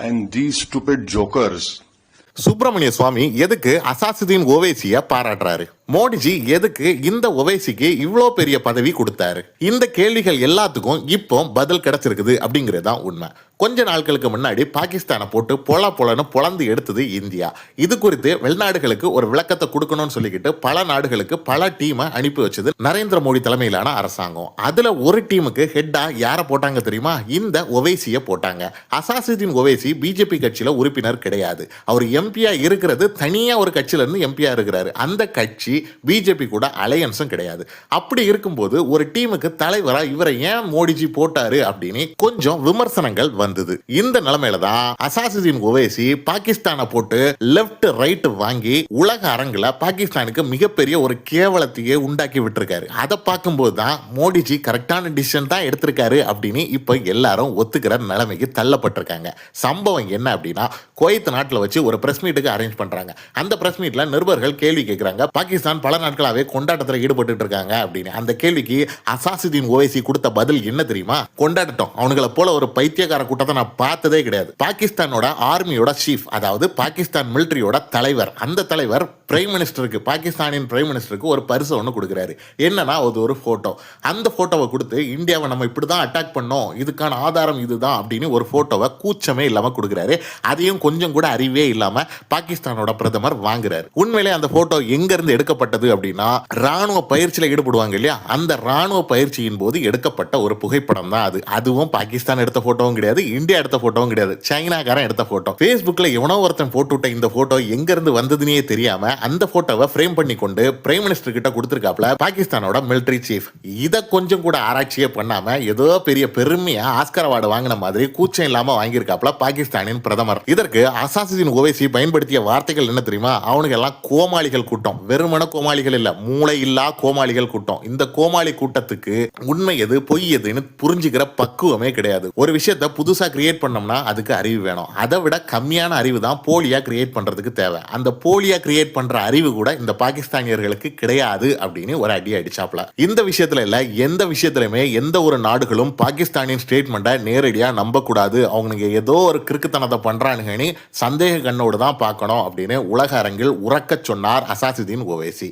And these stupid jokers. Subramaniya சுவாமி எதுக்கு அசாசுதீன் ஓவைசிய பாராட்டுறாரு? மோடிஜி எதுக்கு இந்த ஓவைசிக்கு இவ்வளோ பெரிய பதவி கொடுத்தாரு? இந்த கேள்விகள் எல்லாத்துக்கும் இப்போ பதில் கிடைச்சிருக்குது அப்படிங்கிறது தான் உண்மை. கொஞ்ச நாட்களுக்கு முன்னாடி பாகிஸ்தானை போட்டு பொலன்னு பொளந்து எடுத்தது இந்தியா. இது குறித்து வெளிநாடுகளுக்கு ஒரு விளக்கத்தை கொடுக்கணும்னு சொல்லிக்கிட்டு பல நாடுகளுக்கு பல டீமை அனுப்பி வச்சது நரேந்திர மோடி தலைமையிலான அரசாங்கம். அதுல ஒரு டீமுக்கு ஹெட்டா யாரை போட்டாங்க தெரியுமா? இந்த ஓவைசியை போட்டாங்க. அசாசுதீன் ஓவைசி பிஜேபி கட்சியில உறுப்பினர் கிடையாது. அவர் எம்பியா இருக்கிறது தனியா ஒரு கட்சியில இருந்து எம்பியா இருக்கிறாரு. அந்த கட்சி பிஜேபி கூட அலையன்ஸும் கிடையாது. அப்படி இருக்கும்போது ஒரு டீமுக்கு தலைவரா இவரை ஏன் மோடிஜி போட்டாரு அப்படின்னு கொஞ்சம் விமர்சனங்கள் வந்தது. இந்த நிலைமையில தான் அசாசுதீன் ஓவைசி பாகிஸ்தானை போட்டு லெப்ட் ரைட் வாங்கி உலக அரங்குல பாகிஸ்தானுக்கு மிகப்பெரிய ஒரு கேவலத்தையே உண்டாக்கி விட்டுருக்காரு. அதை பார்க்கும்போது தான் மோடிஜி கரெக்டான டிசிஷன் தான் எடுத்திருக்காரு அப்படின்னு இப்ப எல்லாரும் ஒத்துக்கிற நிலைமைக்கு தள்ளப்பட்டிருக்காங்க. சம்பவம் என்ன அப்படின்னா, குவைத் நாட்டில் வச்சு ஒரு பிரஸ் மீட்டுக்கு அரேஞ்ச் பண்றாங்க. அந்த பிரஸ் மீட்ல நிருபர்கள் கேள்வி கேட்கிறாங்க, பாகிஸ்தான் பல நாட்களாவே கொண்டாட்டத்தில் ஈடுபட்டு இருக்காங்க அப்படின்னு. அந்த கேள்விக்கு அசாசுதீன் ஓவைசி கொடுத்த பதில் என்ன தெரியுமா? கொண்டாடட்டும், அவனுங்களை போல ஒரு பைத்தியக்கார கூட்டத்தை நான் பார்த்ததே கிடையாது. பாகிஸ்தானோட ஆர்மியோட சீஃப், அதாவது பாகிஸ்தான் மிலிட்டரியோட தலைவர், அந்த தலைவர் பிரைம் மினிஸ்டருக்கு, பாகிஸ்தானின் பிரைம் மினிஸ்டருக்கு ஒரு பரிசு ஒன்று கொடுக்குறாரு. என்னன்னா அது ஒரு போட்டோ. அந்த போட்டோவை கொடுத்து இந்தியாவை நம்ம இப்படிதான் அட்டாக் பண்ணோம், இதுக்கான ஆதாரம் இதுதான் அப்படின்னு ஒரு போட்டோவை கூச்சமே இல்லாம கொடுக்குறாரு. அதையும் கொஞ்சம் கூட அறிவே இல்லாம பாகிஸ்தானோட பிரதமர் வாங்குறாரு. உண்மையிலே அந்த போட்டோ எங்க இருந்து எடுக்கப்பட்டது அப்படின்னா, ராணுவ பயிற்சியில ஈடுபடுவாங்க இல்லையா, அந்த ராணுவ பயிற்சியின் போது எடுக்கப்பட்ட ஒரு புகைப்படம் தான் அது. அதுவும் பாகிஸ்தான் எடுத்த போட்டோவும் கிடையாது, இந்தியா எடுத்த போட்டோவும் கிடையாது, சைனாக்காரன் எடுத்த போட்டோ. பேஸ்புக்ல எவனோ ஒருத்தன் போட்டு விட்ட இந்த போட்டோ எங்க இருந்து வந்ததுன்னே தெரியாம அந்த போட்டோவை ஃப்ரேம் பண்ணி கொண்டு பிரைம் மினிஸ்டர் கிட்ட கொடுத்திருக்காப்ல பாகிஸ்தானோட மிலிட்டரி சீஃப். இத கொஞ்சம் கூட ஆராய்ச்சியே பண்ணாம ஏதோ பெரிய பெருமையா ஆஸ்கர் அவார்டு வாங்கின மாதிரி கூச்சம் இல்லாம வாங்கியிருக்காப்ல பாகிஸ்தானின் பிரதமர். இதற்கு அசாசுதீன் ஓவைசி பயன்படுத்திய வார்த்தைகள் என்ன தெரியுமா? அவனுக்கு எல்லாம் கோமாளிகள் கூட்டம், வெறுமன கோமாளிகள் இல்ல, மூளை இல்லா கோமாளிகள் கூட்டம். இந்த கோமாளி கூட்டத்துக்கு உண்மை எது பொய் எதுன்னு புரிஞ்சுக்கிற பக்குவமே கிடையாது. ஒரு விஷயத்த புதுசா கிரியேட் பண்ணோம்னா அதுக்கு அறிவு வேணும். அதை விட கம்மியான அறிவு தான் போலியா கிரியேட் பண்றதுக்கு தேவை. அந்த போலியா கிரியேட் பண்ற அறிவு கூட இந்த பாகிஸ்தானியர்களுக்கு கிடையாது அப்படின்னு ஒரு அடி அடிச்சாப்ல. இந்த விஷயத்துல இல்ல, எந்த விஷயத்திலுமே எந்த ஒரு நாடுகளும் பாகிஸ்தானின் ஸ்டேட்மெண்ட்டை நேரடியா நம்ப கூடாது. அவங்க ஏதோ ஒரு கிறுக்குத்தனத்தை பண்றானுங்கன்னு சந்தேக கண்ணோடு தான் பார்க்கணும் அப்படின்னு உலக அரங்கில் உறக்க சொன்னார் Asaduddin Owaisi.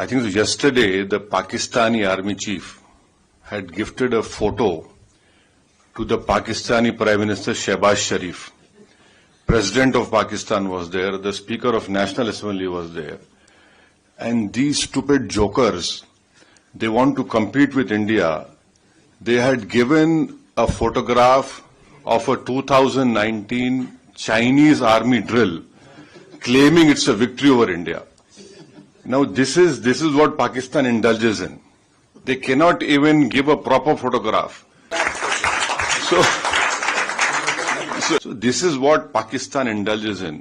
I think yesterday the Pakistani army chief had gifted a photo to the Pakistani Prime Minister Shehbaz Sharif. President of Pakistan was there, the Speaker of National Assembly was there. And these stupid jokers, they want to compete with India. They had given a photograph of a 2019 Chinese army drill, claiming it's a victory over India. Now this is what Pakistan indulges in. They cannot even give a proper photograph. So this is what Pakistan indulges in.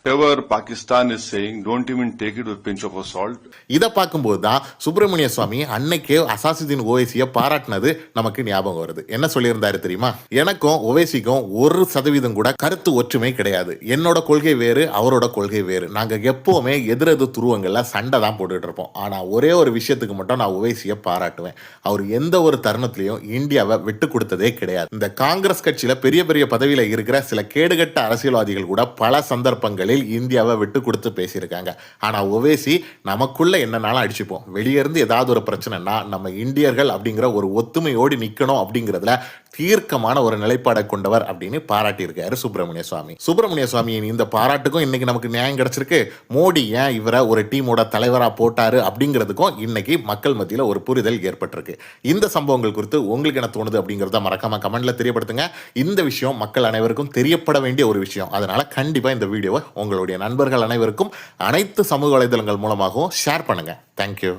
Whatever Pakistan is saying, don't even take it with a pinch of salt. இதை பார்க்கும்போது தான் சுப்பிரமணிய சுவாமி அன்னைக்கே அசாசுதீன் ஓவைசியை பாராட்டினது நமக்கு ஞாபகம் வருது. என்ன சொல்லியிருந்தாரு தெரியுமா? எனக்கும் ஓவைசிக்கும் 1% கூட கருத்து ஒற்றுமை கிடையாது. என்னோட கொள்கை வேறு, அவரோட கொள்கை வேறு. நாங்க எப்பவுமே எதிரெது துருவங்கள்ல சண்டை தான் போட்டுட்டு இருப்போம். ஆனா ஒரே ஒரு விஷயத்துக்கு மட்டும் நான் ஓவைசியை பாராட்டுவேன். அவர் எந்த ஒரு தருணத்திலையும் இந்தியாவை விட்டு கொடுத்ததே கிடையாது. இந்த காங்கிரஸ் கட்சியில பெரிய பெரிய பதவியில இருக்கிற சில கேடுகட்ட அரசியல்வாதிகள் கூட பல சந்தர்ப்பங்களில் இந்தியாவை விட்டு கொடுத்து பேசியிருக்காங்க. ஆனா ஓவைசி நமக்குள்ள என்னன்னாலும் அடிச்சுப்போம், வெளியே இருந்து ஏதாவது ஒரு பிரச்சனைனா நம்ம இந்தியர்கள் அப்படிங்கிற ஒரு ஒத்துமையோடு நிக்கணும் அப்படிங்கிறதுல தீர்க்கமான ஒரு நிலைப்பாடை கொண்டவர் அப்படின்னு பாராட்டியிருக்காரு சுப்பிரமணிய சுவாமி. சுப்பிரமணிய சுவாமியின் இந்த பாராட்டுக்கும் இன்னைக்கு நமக்கு நியாயம் கிடைச்சிருக்கு. மோடி ஏன் இவரை ஒரு டீமோட தலைவரா போட்டாரு அப்படிங்கிறதுக்கும் இன்னைக்கு மக்கள் மத்தியில் ஒரு புரிதல் ஏற்பட்டிருக்கு. இந்த சம்பவங்கள் குறித்து உங்களுக்கு என்ன தோணுது அப்படிங்கிறத மறக்காம கமெண்ட்ல தெரியப்படுத்துங்க. இந்த விஷயம் மக்கள் அனைவருக்கும் தெரியப்பட வேண்டிய ஒரு விஷயம். அதனால கண்டிப்பா இந்த வீடியோவை உங்களுடைய நண்பர்கள் அனைவருக்கும் அனைத்து சமூக வலைதளங்கள் மூலமாகவும் ஷேர் பண்ணுங்க. தேங்க்யூ.